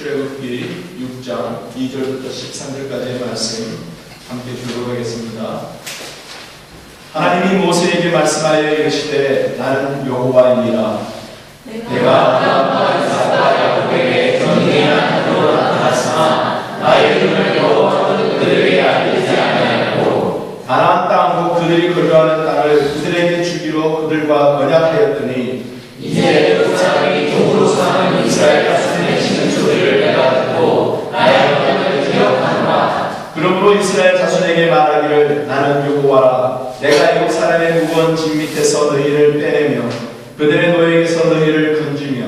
출애굽기 6장 2절부터 13절까지의 말씀 함께 교독하겠습니다. 하나님이 모세에게 말씀하여 이르시되 나는 여호와이니라. 내가 아브라함과 이삭과 야곱에게 경외한 하나님으로 나타났으나 나의 이름을 여호와는 그들에게 알리지 아니하였고 가나안 땅 곧 그들이 거주하는 땅을 그들에게 주기로 그들과 언약하였더니 이제 그 사람이 종으로 사는 이스라엘 자손의 치는 소리를 내가 듣고 나의 언약을 기억하노라. 그러므로 이스라엘 자손에게 말하기를 나는 여호와라. 내가 애국 사람의 무거운 짐 밑에서 너희를 빼내며 그들의 노예에게서 너희를 건지며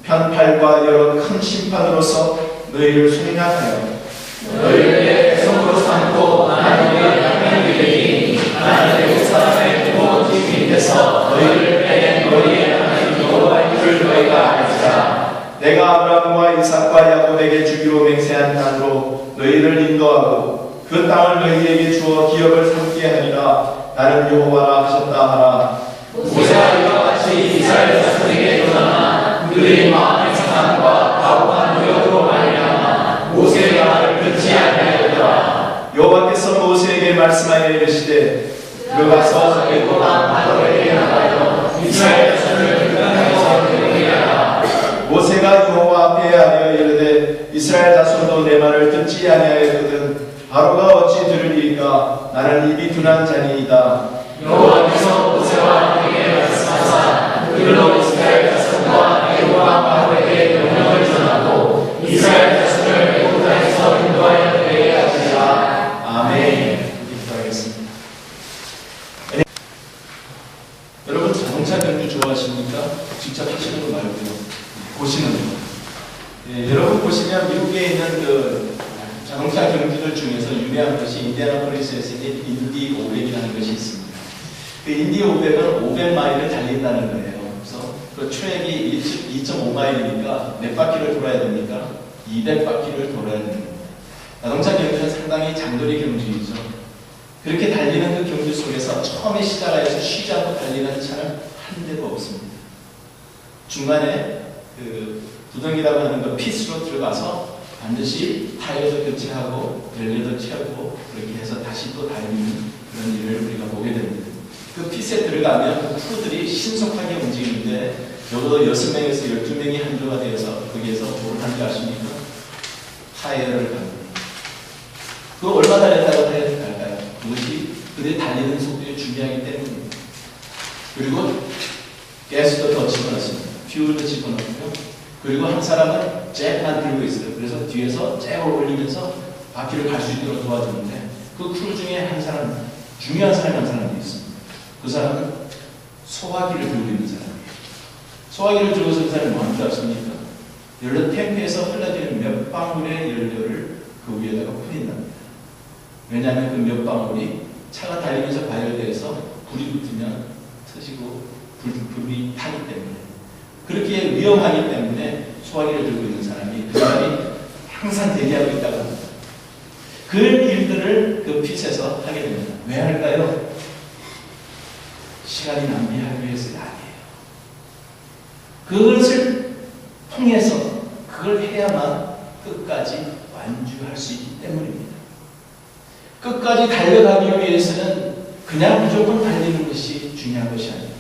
편팔과 여러 큰 심판으로서 너희를 속량하여 너희를 내 백성으로 삼고 나는 너희의 양면이 되니 나는 애국 사람의 무거운 짐 밑에서 너희를 빼낸 너희의 하나님 여호와인 줄 너희가 알지라. 내가 아브라함과 이삭과 야곱에게 주기로 맹세한 땅으로 너희를 인도하고 그 땅을 너희에게 주어 기업을 삼게 하리라. 나는 여호와라 하셨다 하라. 모세가 이와 같이 이스라엘 자손에게 전하나 그들의 마음의 상함과 가혹한 노역으로 말미암아 모세의 말을 듣지 아니하였더라. 여호와께서 모세에게 말씀하여 이르시되 들어가서 애굽 땅 바로에게 나가여 이스라엘 자손을 분간하여서 데리게 하라. 모세가 여호와 앞에 하여 이르되 이스라엘 자손도 내 말을 듣지 아니하였거든 바로가 어찌 들으리이까. 나는 입이 둔한 자니이다. 여호와께서 모세와 그에게 말씀하사 그들로 이스라엘 자손과 애굽왕 바로에게 명령을 전하고 이스라엘 자손을 애굽 땅에서 인도하여 데리게 하시리라. 아멘. 기도하겠습니다. 여러분 자동차 경주 좋아하십니까? 직접 하시는 거 말고요. 보시는 거. 예, 여러분 보시면 미국에 있는 그 자동차 경주들 중에서 유명한 것이 인디애나폴리스에서 있는 인디 500이라는 것이 있습니다. 그 인디 500은 500마일을 달린다는 거예요. 그래서 그 트랙이 2.5마일이니까 몇 바퀴를 돌아야 됩니까? 200바퀴를 돌아야 됩니다. 자동차 경주는 상당히 장거리 경주이죠. 그렇게 달리는 그 경주 속에서 처음에 시작하여서 쉬지 않고 달리는 차는 한 대도 없습니다. 중간에 그 두덩이라고 하는 그 핏으로 들어가서 반드시 타이어도 교체하고 밸브도 채우고 그렇게 해서 다시 또 달리는 그런 일을 우리가 보게 됩니다. 그 핏에 들어가면 그 크루들이 신속하게 움직이는데 적어도 6명에서 12명이 한조가 되어서 거기에서 뭘 하는지 아십니까? 타이어를 갑니다. 그거 얼마 달렸다고 타이어를 갈까요? 그것이 그들이 달리는 속도에 중요하기 때문입니다. 그리고 가스도 더 집어넣습니다. 퓨얼도 집어넣고요. 그리고 한 사람은 잭만 들고 있어요. 그래서 뒤에서 잭을 올리면서 바퀴를 갈 수 있도록 도와주는데 그 크루 중에 한 사람, 중요한 사람이 한 사람이 있습니다. 그 사람은 소화기를 들고 있는 사람이에요. 소화기를 들고 있는 사람이 뭐하는 줄 아십니까? 연료 탱크에서 흘러지는 몇 방울의 연료를 그 위에다가 뿌린답니다. 왜냐하면 그 몇 방울이 차가 달리면서 발열돼서 불이 붙으면 터지고 불이 타기 때문에 그렇게 위험하기 때문에 소화기를 들고 있는 사람이 그 사람이 항상 대기하고 있다고 합니다. 그 일들을 그 핏에서 하게 됩니다. 왜 할까요? 시간이 낭비하기 위해서가 아니에요. 그것을 통해서 그걸 해야만 끝까지 완주할 수 있기 때문입니다. 끝까지 달려가기 위해서는 그냥 무조건 달리는 것이 중요한 것이 아닙니다.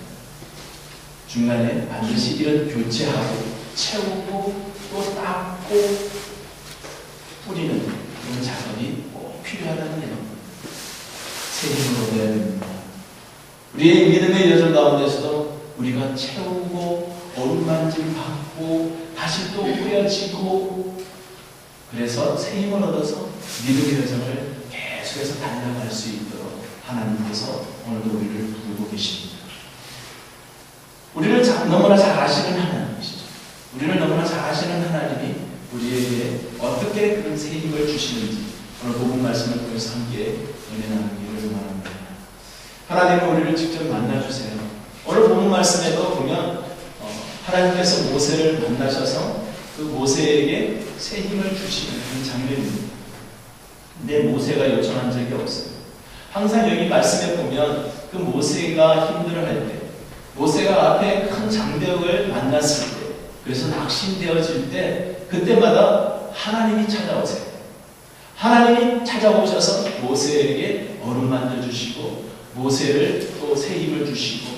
중간에 반드시 이런 교체하고 채우고 또 닦고 뿌리는 그런 작업이 꼭 필요하다는 얘기입니다. 새 힘을 얻어야 됩니다. 우리의 믿음의 여정 가운데서도 우리가 채우고 어루만짐 받고 다시 또 뿌려지고 그래서 새 힘을 얻어서 믿음의 여정을 계속해서 달려갈 수 있도록 하나님께서 오늘도 우리를 부르고 계십니다. 우리를 너무나 잘 아시는 하나님이시죠. 우리를 너무나 잘 아시는 하나님이 우리에게 어떻게 그런 새 힘을 주시는지 오늘 복음 말씀을 통해서 함께 은혜 나누기를 원합니다. 하나님은 우리를 직접 만나주세요. 오늘 복음 말씀에도 보면 하나님께서 모세를 만나셔서 그 모세에게 새 힘을 주시는 그런 장면입니다. 근데 모세가 요청한 적이 없어요. 항상 여기 말씀에 보면 그 모세가 힘들어할 때 모세가 앞에 큰 장벽을 만났을 때 그래서 낙심되어질 때 그때마다 하나님이 찾아오세요. 하나님이 찾아오셔서 모세에게 얼음 만들어주시고 모세를 또 새 힘을 주시고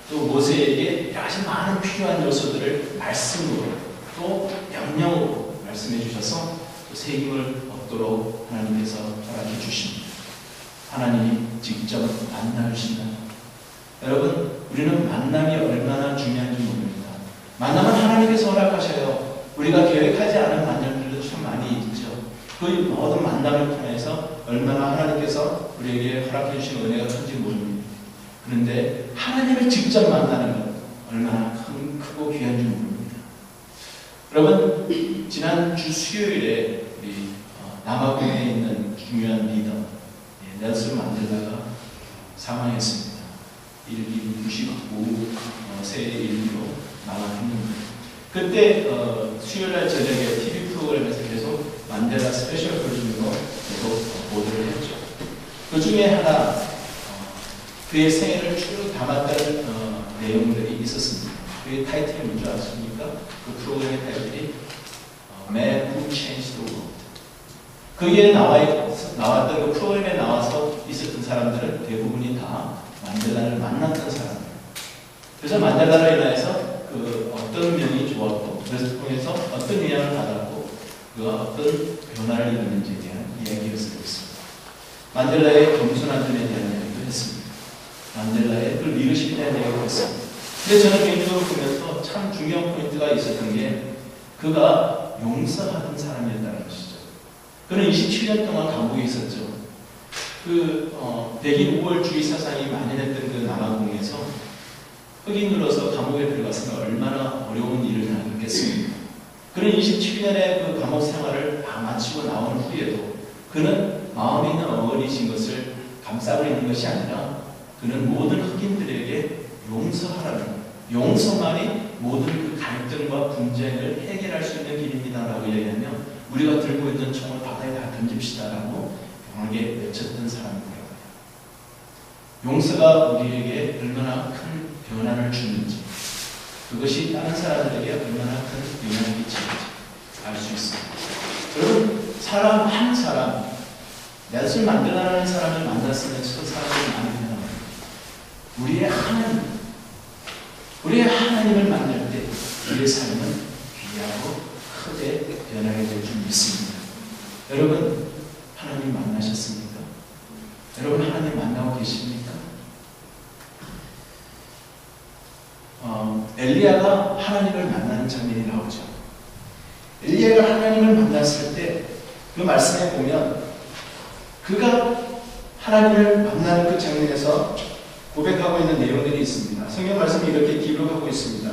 또 모세에게 여러 가지 많은 필요한 요소들을 말씀으로 또 명령으로 말씀해 주셔서 또 새 힘을 얻도록 하나님께서 허락해 주십니다. 하나님이 직접 만나주신다. 여러분, 우리는 만남이 얼마나 중요한지 모릅니다. 만남은 하나님께서 허락하셔요. 우리가 계획하지 않은 만남들도 참 많이 있죠. 그 모든 만남을 통해서 얼마나 하나님께서 우리에게 허락해 주신 은혜가 큰지 모릅니다. 그런데 하나님을 직접 만나는 것 얼마나 크고 귀한지 모릅니다. 여러분, 지난주 수요일에 우리 남아공에 있는 중요한 리더 넬슨 만델라가 사망했습니다. 일기 95세의 일기로 나왔는데 그때 수요일날 저녁에 TV 프로그램에서 계속 만델라 스페셜 버전으로 계속 보도를 했죠. 그 중에 하나 그의 생애를 쭉 담았다는 내용들이 있었습니다. 그의 타이틀이 뭔지 아십니까? 그 프로그램의 타이틀이 Man Who Changed the World. 거기에 나왔던 그 프로그램에 나와서 있었던 사람들은 대부분이 다 만델라를 만났던 사람들. 그래서 만델라로 인해서 그 어떤 면이 좋았고 그래서 통해서 어떤 영향을 받았고 그가 어떤 변화를 이루는지에 대한 이야기를 쓰고 있습니다. 만델라의 겸손한 점에 대한 이야기도 했습니다. 만델라의 그 리더십에 대한 이야기도 했습니다. 근데 저는 개인적으로 보면서 참 중요한 포인트가 있었던 게 그가 용서하던 사람이었다는 것이죠. 그는 27년 동안 감옥에 있었죠. 백인 우월주의 사상이 만연했던 그 남아공에서 흑인으로서 감옥에 들어갔으면 얼마나 어려운 일을 하겠습니까? 그는 27년의 그 감옥 생활을 다 마치고 나온 후에도 그는 마음에 있는 어머니신 것을 감싸고 있는 것이 아니라 그는 모든 흑인들에게 용서하라는 용서만이 모든 그 갈등과 분쟁을 해결할 수 있는 길입니다라고 얘기하며 우리가 들고 있는 총을 바다에 다 던집시다라고 강하게 외쳤던 사람입니다. 용서가 우리에게 얼마나 큰 변화를 주는지 그것이 다른 사람들에게 얼마나 큰 영향을 끼치는지 알 수 있습니다. 여러분, 사람 한 사람 넬슨 만델라라는 사람을 만났으면 그 사람을 많이 변합니다. 우리의 하나님을 만날 때 우리의 삶은 귀하고 크게 변하게 될 줄 믿습니다. 여러분, 하나님 만나셨습니까? 여러분, 하나님 만나고 계십니까? 엘리야가 하나님을 만나는 장면이 나오죠. 엘리야가 하나님을 만났을 때 그 말씀에 보면 그가 하나님을 만나는 그 장면에서 고백하고 있는 내용들이 있습니다. 성경 말씀이 이렇게 기록하고 있습니다.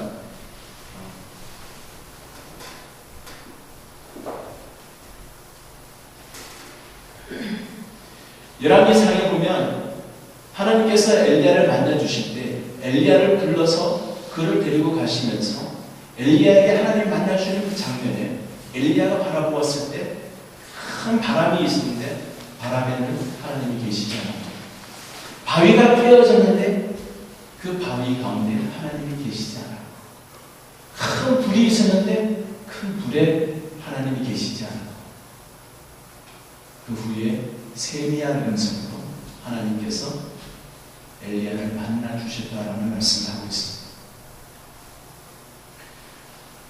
열왕기상에 보면 하나님께서 엘리야를 만나주실 때 엘리야를 불러서 그를 데리고 가시면서 엘리야에게 하나님 만나주시는 그 장면에 엘리야가 바라보았을 때 큰 바람이 있었는데 바람에는 하나님이 계시지 않았다. 바위가 깨어졌는데 그 바위 가운데 하나님이 계시지 않았다. 큰 불이 있었는데 큰 불에 하나님이 계시지 않았다. 그 후에 세미한 음성으로 하나님께서 엘리야를 만나 주셨다라는 말씀을 하고 있습니다.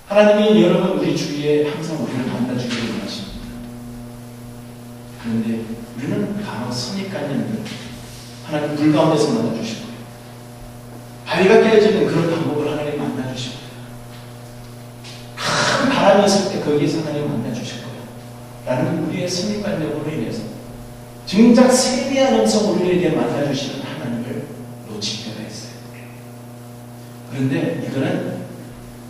하나님이 여러분 우리 주위에 항상 우리를 만나주기를 원하십니다. 그런데 우리는 간혹 선입관념들 하나님 물 가운데서 만나주실 거예요. 바위가 깨어지는 그런 방법을 하나님 만나주실 거예요. 큰 바람이 있을 때 거기에서 하나님 만나주실 거예요. 라는 우리의 선입관념으로 인해서 정작 세미한 음성 우리에게 만나주시는 하나님을 놓칠 때가 있어요. 그런데 이거는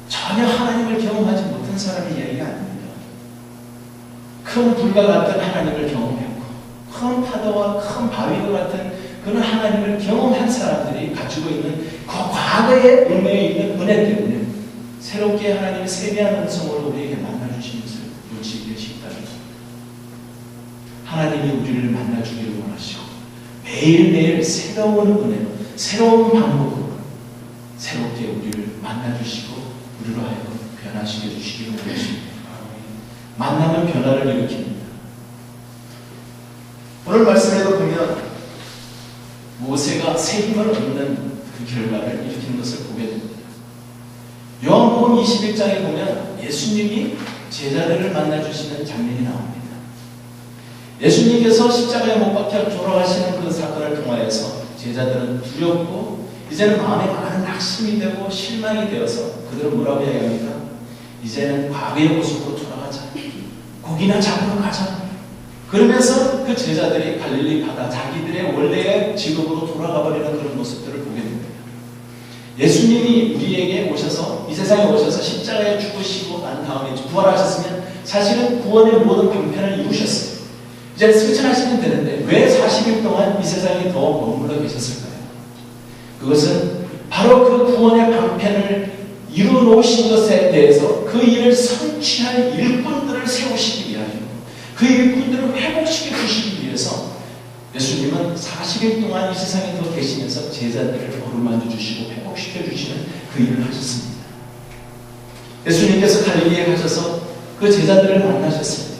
전혀 하나님을 경험하지 못한 사람의 이야기가 아닙니다. 큰 불과 같은 하나님을 경험했고 큰 파도와 큰 바위와 같은 그런 하나님을 경험한 사람들이 가지고 있는 그 과거의 운명에 있는 은혜 때문에 새롭게 하나님의 세미한 음성으로 우리에게 만나주신 것을 놓치기 쉽다는 것입니다. 하나님이 우리를 만나주기를 원하시고 매일매일 새로운 은혜로 새로운 방법으로 새롭게 우리를 만나주시고 우리로 하여금 변화시켜 주시기를 원하십니다. 만나면 변화를 일으킵니다. 오늘 말씀에도 보면 모세가 새 힘을 얻는 그 결과를 일으키는 것을 보게 됩니다. 요한복음 21장에 보면 예수님이 제자들을 만나주시는 장면이 나옵니다. 예수님께서 십자가에 못 박혀 돌아가시는 그 사건을 통하여서 제자들은 두렵고 이제는 마음에 많은 낙심이 되고 실망이 되어서 그들은 뭐라고 이야기합니까? 이제는 과거의 모습으로 돌아가자. 고기나 잡으러 가자. 그러면서 그 제자들이 갈릴리 바다 자기들의 원래의 직업으로 돌아가 버리는 그런 모습들을 보게 됩니다. 예수님이 우리에게 오셔서 이 세상에 오셔서 십자가에 죽으시고 난 다음에 부활하셨으면 사실은 구원의 모든 방편을 이루셨어요. 이제 승천하시면 되는데 왜 40일 동안 이 세상에 더 머물러 계셨을까요? 그것은 바로 그 구원의 방편을 이루어 놓으신 것에 대해서 그 일을 성취할 일꾼들을 세우시기 위하여 그 일꾼들을 회복시켜 주시기 위해서 예수님은 40일 동안 이 세상에 더 계시면서 제자들을 어루만져 주시고 회복시켜 주시는 그 일을 하셨습니다. 예수님께서 갈릴리에 가셔서 그 제자들을 만나셨을 때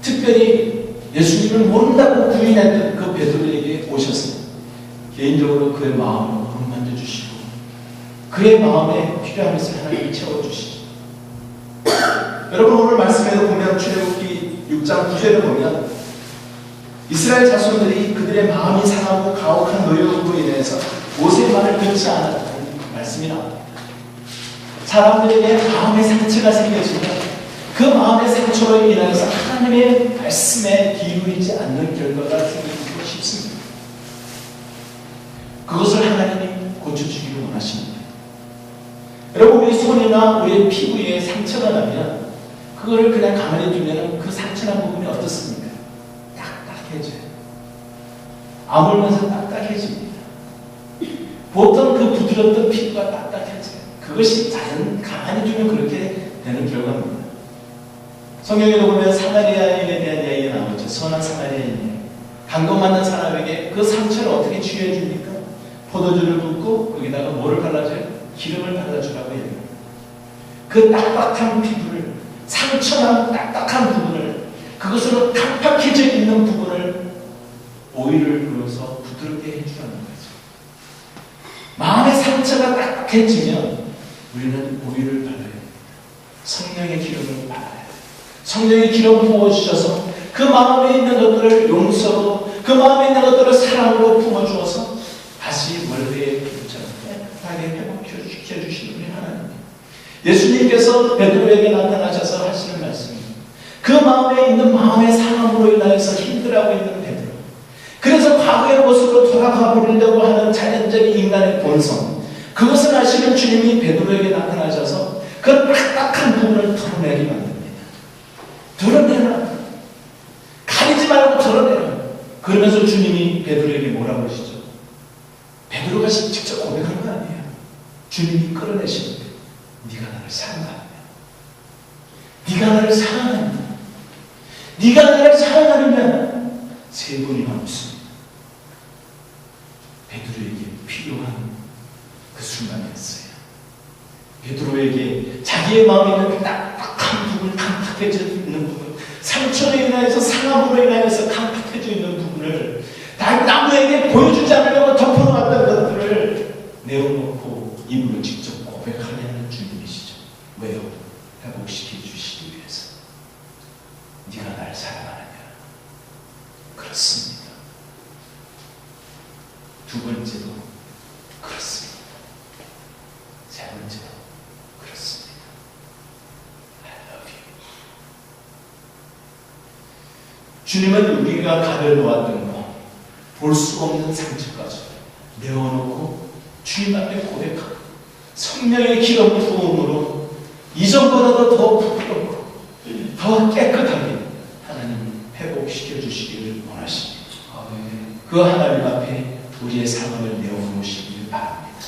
특별히 예수님을 모른다고 부인했던 그 베드로에게 오셔서 개인적으로 그의 마음을 어루만져 주시고 그의 마음에 필요한 것을 하나님이 채워주시죠. 여러분 오늘 말씀에도 보면 출애굽기 6장 9절을 보면 이스라엘 자손들이 그들의 마음이 상하고 가혹한 노력으로 인해서 모세의 말을 듣지 않았다는 말씀이 나옵니다. 사람들에게 마음의 상처가 생겨지면 그 마음의 상처로 인해서 하나님의 말씀에 기울이지 않는 결과가 생기기 쉽습니다. 그것을 하나님이 고쳐주기를 원하십니다. 여러분 우리 손이나 우리 피부에 상처가 나면 그거를 그냥 가만히 두면 그 상처난 부분이 어떻습니까? 딱딱해져요. 아물면서 딱딱해집니다. 보통 그 부드럽던 피부가 딱딱해져요. 그것이 자연 가만히 두면 그렇게 되는 결과입니다. 성경에도 보면 사마리아인에 대한 이야기가 나오죠. 선한 사마리아인. 강도 맞는 사람에게 그 상처를 어떻게 치유해 줍니까? 포도주를 붓고 거기다가 뭐를 발라줘요? 기름을 발라주라고 해요. 그 딱딱한 피부를 상처난 딱딱한 부분을 그것으로 깜빡해져 있는 부분을 오일을 불어서 부드럽게 해주라는 거죠. 마음의 상처가 딱딱해지면 우리는 오일을 발라야 됩니다. 성령의 기름을 발라야 돼요. 성령의 기름 부어주셔서 그 마음에 있는 것들을 용서로 그 마음에 있는 것들을 사랑으로 품어주어서 다시 원래의 피부처럼 깨끗하게 회복시켜주시는 우리 하나님. 예수님께서 베드로에게 나타나셔서 하시는 말씀입니다. 그 마음에 있는 마음의 상함으로 인하여서 힘들어하고 있는 베드로. 그래서 과거의 모습으로 돌아가 버리려고 하는 자연적인 인간의 본성. 그것을 아시는 주님이 베드로에게 나타나셔서 그 딱딱한 부분을 털어내게 만듭니다. 드러내라. 가리지 말고 드러내라. 그러면서 주님이 베드로에게 뭐라고 하시죠? 베드로가 직접 고백한 거 아니에요. 주님이 끌어내시는 거예요. 네가 나를 사랑하느냐? 네가 나를 사랑하느냐? 네가 나를 사랑하느냐? 세 번이나 묻습니다. 베드로에게 필요한 그 순간이었어요. 베드로에게 자기의 마음에 있는 딱딱한 부분, 깜빡해져 있는 부분, 상처로 인하여서 상함으로 인하여서 깜빡해져 있는 부분을 남에게 보여주지 않으려고 덮어놓았던 것들을 내어놓고 입으로 직접 고백하려는 주님이시죠. 왜요? 회복시켜 주시기 위해서. 네가 날 사랑하느냐? 그렇습니다. 두 번째도 그렇습니다. 세 번째도 그렇습니다. I love you. 주님은 우리가 가려놓았던 거, 볼 수 없는 상처까지 내어놓고 주님 앞에 고백하고 성령의 기름 부음으로 이전보다도 더 부드럽고 더 깨끗하게 하나님 회복시켜 주시기를 원하십니다. 그 하나님 앞에 우리의 삶을 내어놓으시기를 바랍니다.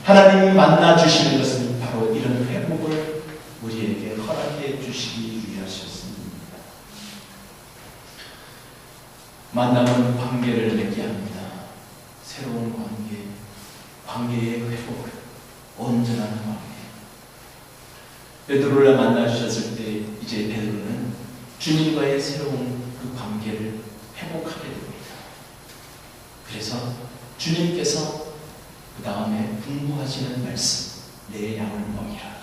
하나님이 만나 주시는 것은 바로 이런 회복을 우리에게 허락해 주시기 위하셨습니다. 만남은 관계를 맺게 합니다. 새로운 관계, 관계의 회복, 온전한 관계. 베드로를 만나 주셨을 때 이제 주님과의 새로운 그 관계를 회복하게 됩니다. 그래서 주님께서 그 다음에 분부하시는 말씀, 내 양을 먹이라.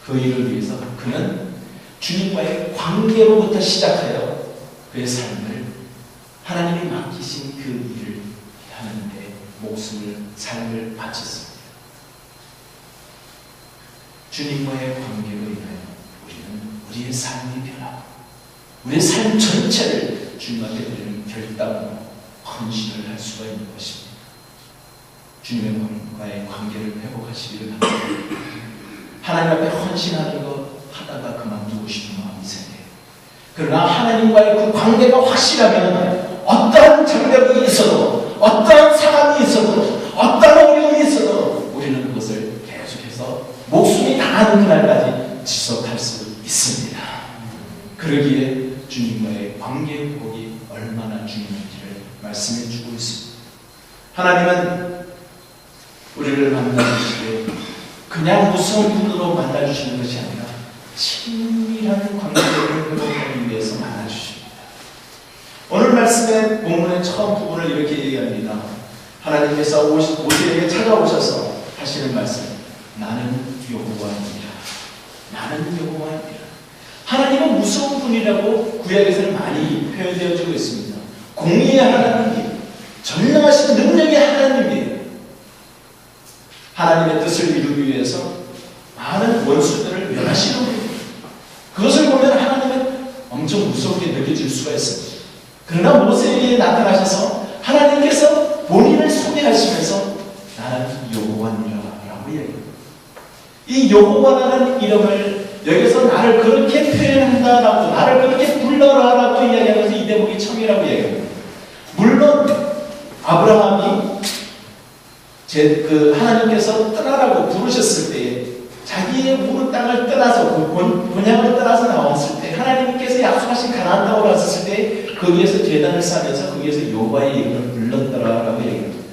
그 일을 위해서 그는 주님과의 관계로부터 시작하여 그의 삶을 하나님이 맡기신 그 일을 하는데 삶을 바쳤습니다. 주님과의 관계로 인하여 우리는 우리의 삶이 변하고 우리의 삶 전체를 주님 앞에 드리는 결단으로 헌신을 할 수가 있는 것입니다. 주님과의 관계를 회복하시기를 바랍니다. 하나님 앞에 헌신하는 것 하다가 그만두고 싶은 마음이 생겨요. 그러나 하나님과의 그 관계가 확실하면 어떠한 장벽이 있어도 어떠한 상황이 있어도 어떠한 어려움이 있어도 우리는 그것을 계속해서 목숨이 다하는 그날까지 지속할 수 있습니다. 그러기에 주님과의 관계 회복이 얼마나 중요한지를 말씀해 주고 있습니다. 하나님은 우리를 만나주시되 그냥 무서운 분으로 만나주시는 것이 아니라 친밀한 관계를 회복하기 위해서 만나주십니다. 오늘 말씀의 본문의 처음 부분을 이렇게 얘기합니다. 하나님께서 모세에게 찾아오셔서 하시는 말씀, 나는 여호와입니다. 나는 여호와입니다. 하나님은 무서운 분이라고 구약에서는 많이 표현되어지고 있습니다. 공의의 하나님이에요. 전능하신 능력의 하나님이에요. 하나님의 뜻을 이루기 위해서 많은 원수들을 멸하시는 분이에요. 그것을 보면 하나님은 엄청 무섭게 느껴질 수가 있습니다. 그러나 모세에게 나타나셔서 하나님께서 본인을 소개하시면서 나는 여호와니라라고 이야기합니다. 이 여호와라는 이름을 여기서 나를 그렇게 표현한다라고 나를 그렇게 불러라라고 이야기하면서 이 대목이 처음이라고 이야기합니다. 물론 아브라함이 하나님께서 떠나라고 부르셨을 때 자기의 모른 땅을 떠나서 본향을 떠나서 나왔을 때 하나님께서 약속하신 가나안 땅으로 왔을 때 거기에서 제단을 쌓으면서 거기에서 여호와의 이름을 불렀더라라고 얘기합니다.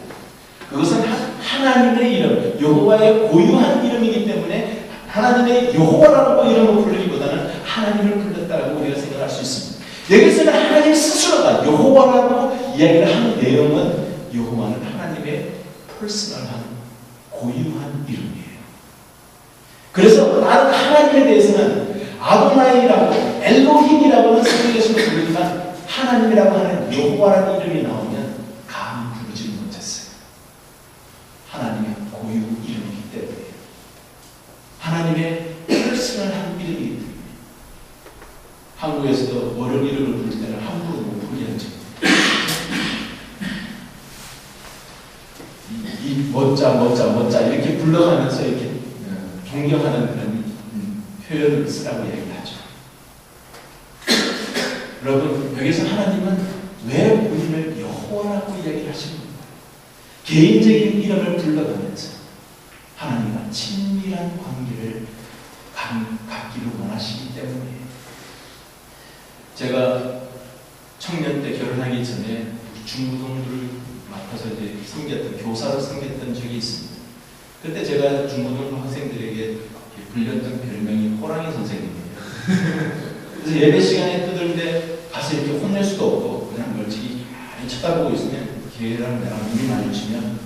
그것은 하나님의 이름, 여호와의 고유한 이름이기 때문에 하나님의 여호와라고 이름을 부르기보다는 하나님을 불렀다라고 우리가 생각할 수 있습니다. 여기서는 하나님 스스로가 여호와라고 이야기를 하는 내용은 여호와는 하나님의 퍼스널한 고유한 이름이에요. 그래서 나는 하나님에 대해서는 아도나이라고 엘로힘이라고는 성경에서도 부르지만 하나님이라고 하는 여호와라는 이름이 나오면 감히 부르지 못했어요. 하나님의 고유 이름이기 때문에 하나님의 퍼스널한 이름이기 때문에 한국에서도 어른 이름을 부를 때는 함부로 못 부르게 하죠. 이 멋자 이렇게 불러가면서 이렇게 존경하는 그런 표현을 쓰라고 얘기를 하죠. 여러분, 여기서 하나님은 왜 본인을 여호와라고 이야기를 하시는 거예요? 개인적인 이름을 불러가면서 하나님과 친밀한 관계를 갖기를 원하시기 때문에 제가 청년 때 결혼하기 전에 중고등부를 맡아서 이제 교사로 섬겼던 적이 있습니다. 그때 제가 중고등부 학생들에게 불렸던 별명이 호랑이 선생님이에요. 그래서 예배 시간에 떠들는데 가서 이렇게 혼낼 수도 없고 그냥 멀찍이 많이 쳐다보고 있으면 걔랑 내가 눈이 마주치면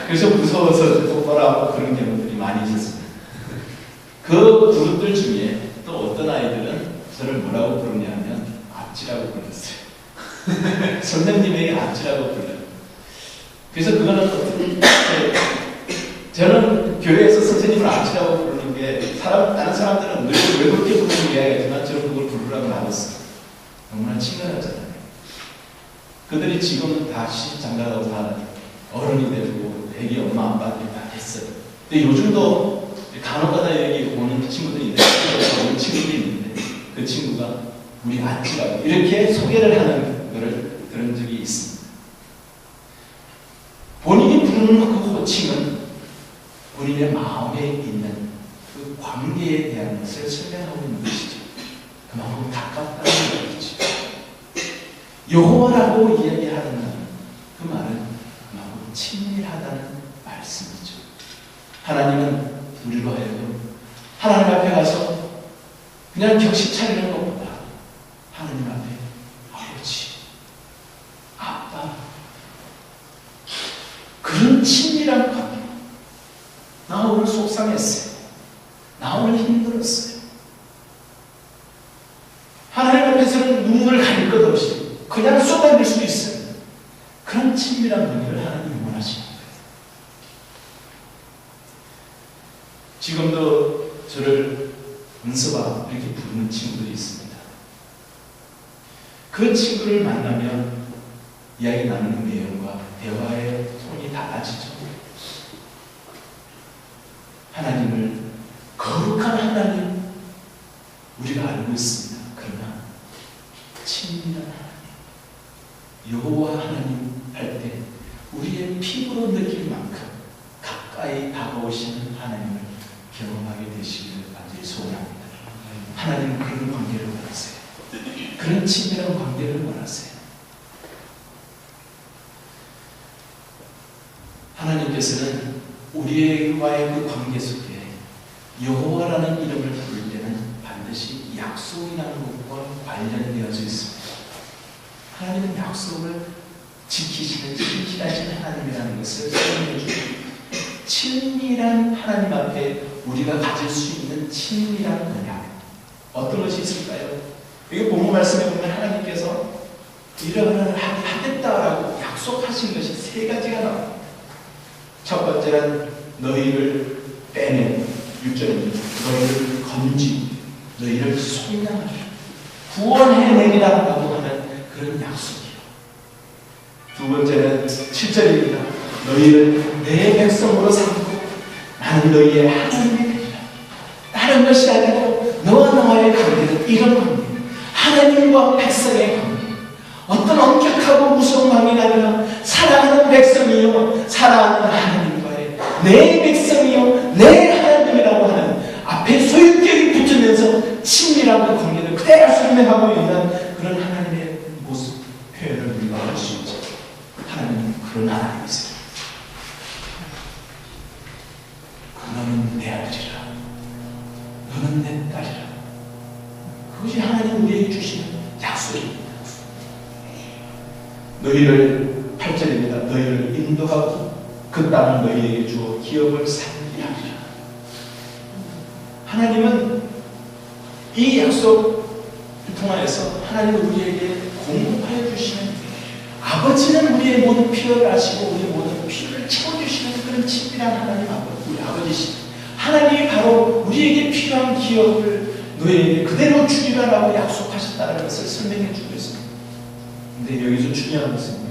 그래서 무서워서 똑바로 하고 그런 경우들이 많이 있었습니다. 그 그룹들 중에 또 어떤 아이들은 저를 뭐라고 부르냐면 앞지라고 불렀어요. 선생님에게 앞지라고 불러요. 그래서 그거는 어떤 저는 교회에서 선생님을 앞지라고 부르는 게 다른 사람들은 왜 그렇게 부르는 게 아니지만 저는 그걸 부르라고 나눴어요. 너무나 친근하잖아요. 그들이 지금은 다 시집장가가고 다 어른이 되고 애기 엄마 아빠들이 다 됐어요. 근데 요즘도 간혹가다 여기 오는 친구들이 있는데 오는 친구들이 있는데 그 친구가 우리 아찌라고 이렇게 소개를 하는 것을 들은 적이 있습니다. 본인이 부르는 그 호칭은 본인의 마음에 있는 그 관계에 대한 것을 설명하고 있는 것이죠. 그만큼 가깝다는 얘기죠. 여호와라고 이야기하는 그 말은 그만큼 친밀하다는 말씀이죠. 하나님은 우리로 하여금 하나님 앞에 가서 그냥 격식 차리는 것보다 하나님 앞에 아버지, 아빠, 그런 친밀한 관계. 나 오늘 속상했어요. 나 오늘 힘들었어요. 하나님 앞에서는 눈물을 가릴 것 없이 그냥 쏟아낼 수 있어요. 그런 친밀한 관계를 하나님이 원하십니다. 지금도 저를 은서봐 이렇게 부르는 친구들이 있습니다. 그 친구를 만나면 이야기 나누는 내용과 대화의 톤이 달라지죠. 하나님을, 거룩한 하나님 우리가 알고 있습니다. 그러나 친밀한 하나님, 여호와 하나님 할 때 우리의 피부로 느낄 만큼 가까이 다가오시는 하나님을 경험하게 되시기를 간절히 소원합니다. 하나님은 그런 관계를 원하세요. 그런 친밀한 관계를 원하세요. 하나님께서는 우리와의 그 관계 속에 여호와라는 이름을 부를 때는 반드시 약속이라는 것과 관련되어져 있습니다. 하나님은 약속을 지키시는 신실하신 하나님이라는 것을 설명해 주고, 친밀한 하나님 앞에 우리가 가질 수 있는 친밀한 언약, 어떤 것이 있을까요? 여기 본문 말씀에 보면 하나님께서 이러한 하겠다라고 약속하신 것이 세 가지가 나옵니다. 첫 번째는 너희를 빼내, 6절입니다. 너희를 건지고 너희를 속량하리라, 구원해내리라고 하는 그런 약속이요. 두 번째는 7절입니다. 너희를 내 백성으로 삼고 나는 너희의 하나님이 되리라. 다른 것이 아니고 너와 나와의 관계는 이런 관계, 하나님과 백성의 관계. 어떤 엄격하고 무서운 관계가 아니라 사랑하는 백성이요, 사랑하는 하나님과의 내 백성이요, 내 하나님이라고 하는 앞에 소유격이 붙으면서 친밀한 그 관계를 그대로 설명하고 있는 그런 하나님의 모습, 표현을 우리가 할 수 있죠. 하나님은 그런 하나님이세요. 너는 내 아들이라, 너는 내 딸이라. 그것이 하나님 우리에게 주시는 약속입니다. 너희를, 8절입니다. 너희를 인도하고 그 땅을 너희에게 주어 기업을 살게 하리라. 하나님은 이 약속을 통하여서 하나님은 우리에게 공급하여 주시는, 아버지는 우리의 모든 필요를 아시고 우리의 모든 필요를 채워주시는 그런 친밀한 하나님 우리 아버지시죠. 하나님이 바로 우리에게 필요한 기업을 너희에게 그대로 주리라라고 약속하셨다는 것을 설명해 주고 있습니다. 근데 여기서 중요한 것은요,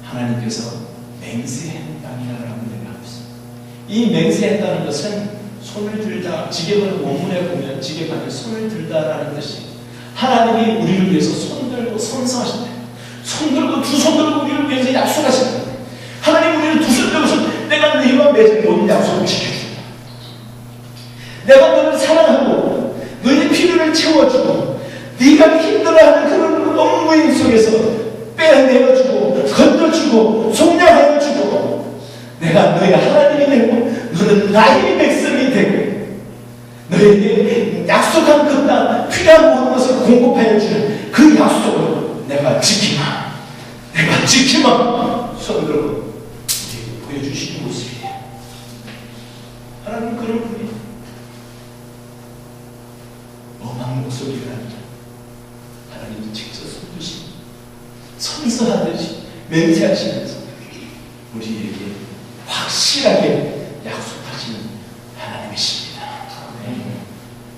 하나님께서 맹세했다라고 얘기하고 있습니다. 이 맹세했다는 것은 손을 들다, 지게는 원문에 보면 지게관에 손을 들다라는 뜻이, 하나님이 우리를 위해서 손 들고 선서하신다. 손 들고 두 손 들고 우리를 위해서 약속하신다. 하나님 우리를 두 손 들고서 내가 너희와 맺은 모든 약속을 지켜준다. 내가 너를 사랑하고 너희 필요를 채워주고 네가 힘들어하는 그런 업무인 속에서 빼내어주고 건져주고 속량하여주고 내가 너희 하나님이 되고 너는 나의 백성이 되고 너에게 약속한 그 땅 필요한 모든 것을 공급하여 주는 그 약속을 내가 지키마, 내가 지키마 손으로 보여주시는 모습이에요. 하나님 그런 분이에요. 엄한 목소리가 아니라 하나님이 직접 손드시 선서하듯이 맹세하시면서 우리에게 확실하게 약속하시는 하나님이십니다.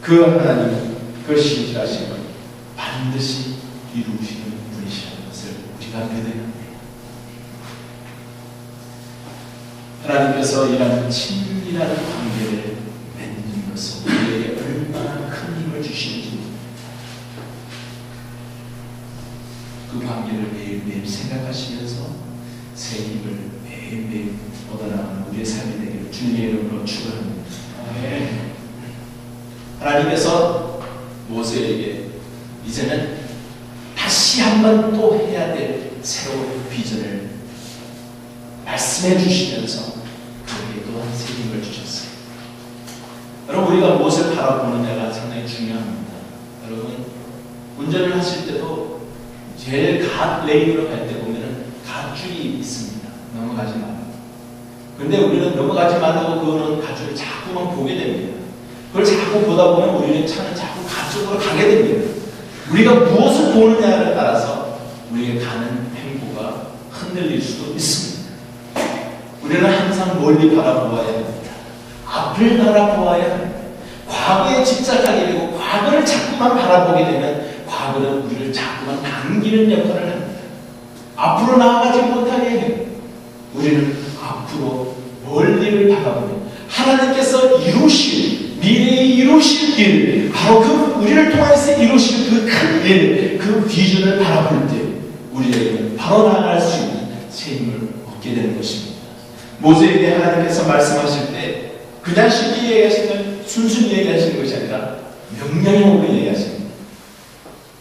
그 하나님, 그 신실하신 분 반드시 이루시는 분이시라는 것을 우리가 믿어야 합니다. 하나님께서 이런 친밀한 관계를 맺는 것은 우리에게 얼마나 큰 힘을 주시는지, 그 관계를 매일매일 생각하시면서 새 힘을 매일매일 얻어나가는 우리의 삶이 되기를 주님의 이름으로 축원합니다. 하나님께서 모세에게 이제는 다시 한번 또 해야 될 새로운 비전을 말씀해 주시면서 그에게 또한 새 힘을 주셨어요. 여러분, 우리가 무엇을 바라보느냐가 상당히 중요합니다. 여러분, 운전을 하실 때도 제일 갓 레인으로 갈 때 보면은 갓줄이 있습니다. 넘어가지 말라고. 근데 우리는 넘어가지 말라고 그거는 갓줄을 자꾸만 보게 됩니다. 그걸 자꾸 보다 보면 우리는 차는 자꾸 갓쪽으로 가게 됩니다. 우리가 무엇을 보느냐에 따라서 우리가 가는 행보가 흔들릴 수도 있습니다. 우리는 항상 멀리 바라보아야 합니다. 앞을 바라보아야 합니다. 과거에 집착하게 되고 과거를 자꾸만 바라보게 되면 과거는 우리를 자꾸만 당기는 역할을 합니다. 앞으로 나아가지 못하게 해요. 우리는 앞으로 멀리를 바라보며 하나님께서 이루실, 미래에 이루실 일, 바로 그 우리를 통해서 이루실 그 큰 일, 그 비전을 바라볼 때 우리에게는 바로 나아갈 수 있는 새 힘을 얻게 되는 것입니다. 모세에게 하나님께서 말씀하실 때 그냥 쉽게 얘기하시는, 순순히 얘기하시는 것이 아니라 명령형으로 얘기하십니다.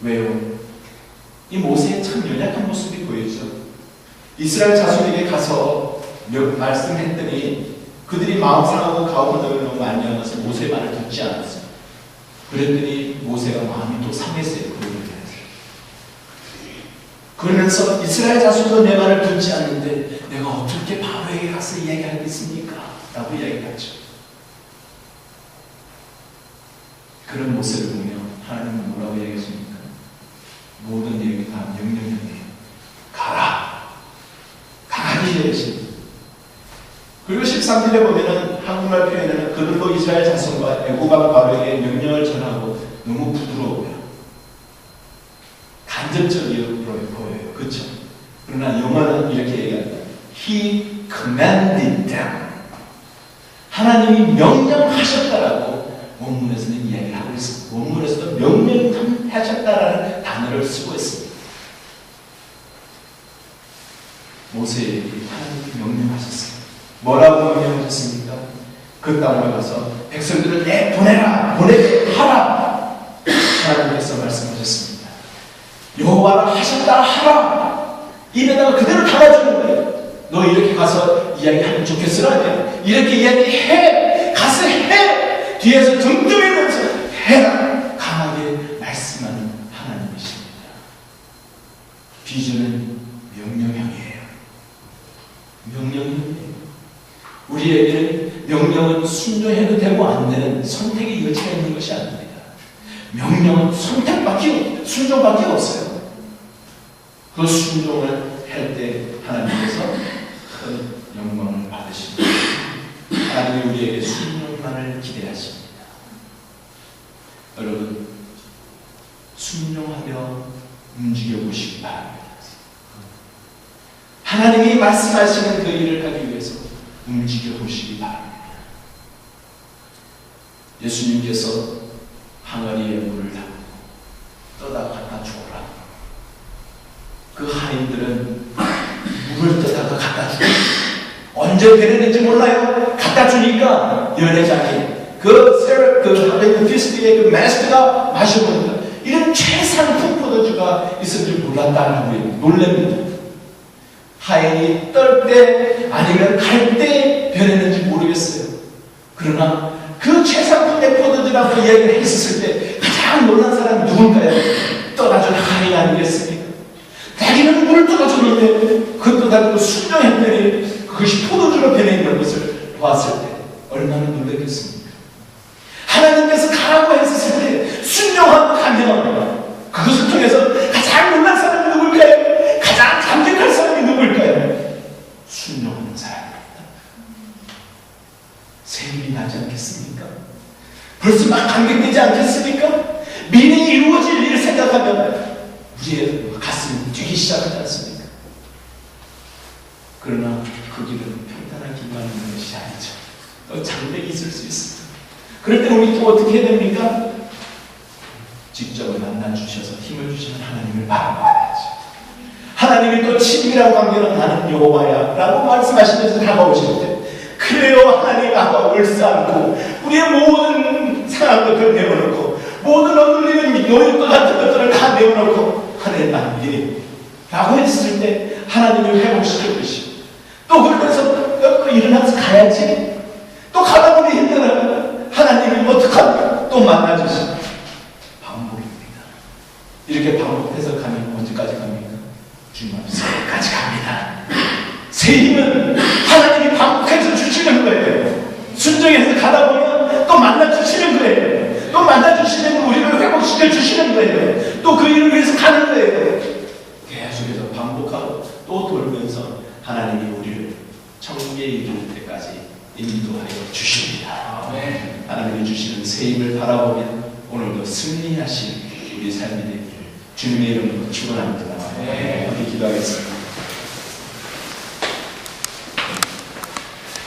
왜요? 이 모세의 참 연약한 모습이 보이죠. 이스라엘 자손에게 가서 말씀했더니 그들이 마음 상하고 가오문을 너무 많이 하면서 모세의 말을 듣지 않았어요. 그랬더니 모세가 마음이 또 상했어요. 그러면서 이스라엘 자손도 내 말을 듣지 않는데 내가 어떻게 바로에게 가서 이야기하겠습니까? 라고 이야기했죠. 그런 모습을 보며 하나님은 뭐라고 이야기하십니까? 모든 일이 다 명령형이에요. 가라! 강하게 이야기하십니다. 그리고 13절에 보면은 한국말 표현에는 그들도 이스라엘 자손과 애굽왕 바로에게 명령을 전하고 너무 부드러워요. 간접적으로 보여요. 그렇죠? 그러나 영어는 이렇게 얘기합니다. He commanded them. 하나님이 명령하셨다라고 원문에서는 이야기를 하고 있습니다. 원문에서도 명령하셨다라는 단어를 쓰고 있습니다. 모세에게 하나님이 명령하셨습니다. 뭐라고 명령하셨습니까? 그 땅으로 가서 백성들을 보내라, 보내게 하라. 하나님께서 말씀하셨습니다. 여호와라 하셨다 하라. 입에다가 그대로 담아주는 거예요. 너 이렇게 가서 이야기하면 좋겠으라. 이렇게 이야기해. 가서 해. 뒤에서 등 뜨면서 해라. 강하게 말씀하는 하나님이십니다. 비전은 명령형이에요. 명령형이에요. 우리에게는 명령은 순종해도 되고 안 되는 선택의 여지가 있는 것이 아닙니다. 명령은 선택밖에, 순종밖에 없어요. 그 순종을 할 때 하나님께서 큰 영광을 받으십니다. 하나님이 우리에게 순종만을 기대하십니다. 여러분, 순종하며 움직여 보시기 바랍니다. 하나님이 말씀하시는 그 일을 하기 위해서 움직여 보시기 바랍니다. 예수님께서 항아리에 물을 담고 떠다 갖다 주어라. 그 하인들은 물을 떠다가 갖다 주고 언제 배려는지 몰라요. 갖다 주니까 연회장에 하베드 피스트의 그 마스터가 마셔보니까 이런 최상품 포도주가 있을 줄 몰랐다라고 놀랍니다. 하인이 떨 때 아니면 갈 때 변했는지 모르겠어요. 그러나 그 최상품의 포도주라고 이야기를 했었을 때 가장 놀란 사람이 누굴까요? 떠다준 하인 아니겠습니까? 자기는 물을 떠다줬는데 그 떠다주고 순종했더니 그것이 포도주로 변해있는 것을 보았을 때 얼마나 놀랐겠습니까? 하나님께서 가라고 했었을 때 순종하고 가면 그것을 통해서 가장 놀란 사람이 누굴까요? 가장 감격할 사람이 누굴까요? 순종하는 사람입니다. 세일이 나지 않겠습니까? 벌써 막 감격되지 않겠습니까? 미래에 이루어질 일을 생각하면 우리의 가슴이 뛰기 시작하지 않습니까? 그러나 그 길은 평탄한 길만 있는 것이 아니죠. 또 장벽이 있을 수 있습니다. 그럴 때 우리 또 어떻게 해야 됩니까? 직접 만나주셔서 힘을 주시는 하나님을 바라봐야죠. 하나님이 또 친밀한 관계는 나는 여호와야 라고 말씀하시면서 다가오실 때 그래요 하나님 아빠 울싸안고 우리의 모든 상한 것들을 내어놓고 모든 얻을리는 노릇과 같은 것들을 다 내어놓고 하나님 나에게 라고 했을 때 하나님을 회복시켜 주시고 또 그러면서 일어나서 가야지 또 가다 보니 힘들어요. 하나님이 또 만나주시고 반복입니다. 이렇게 반복해서 가면 언제까지 갑니까? 주님 앞에 새해까지 갑니다. 새 힘은 하나님이 반복해서 주시는 거예요. 순종해서 가다 보면 또 만나주시는 거예요. 또 만나주시면 우리를 회복시켜 주시는 거예요. 또 그 일을 위해서 가는 거예요. 계속해서 반복하고 또 돌면서 하나님이 우리를 천국에 이를 때까지 인도하여 주십니다. 하나님이 주시는 새 힘을 바라보면 오늘도 승리하신 우리 삶이 되기를 주님의 이름으로 축원합니다. 우리 기도하겠습니다.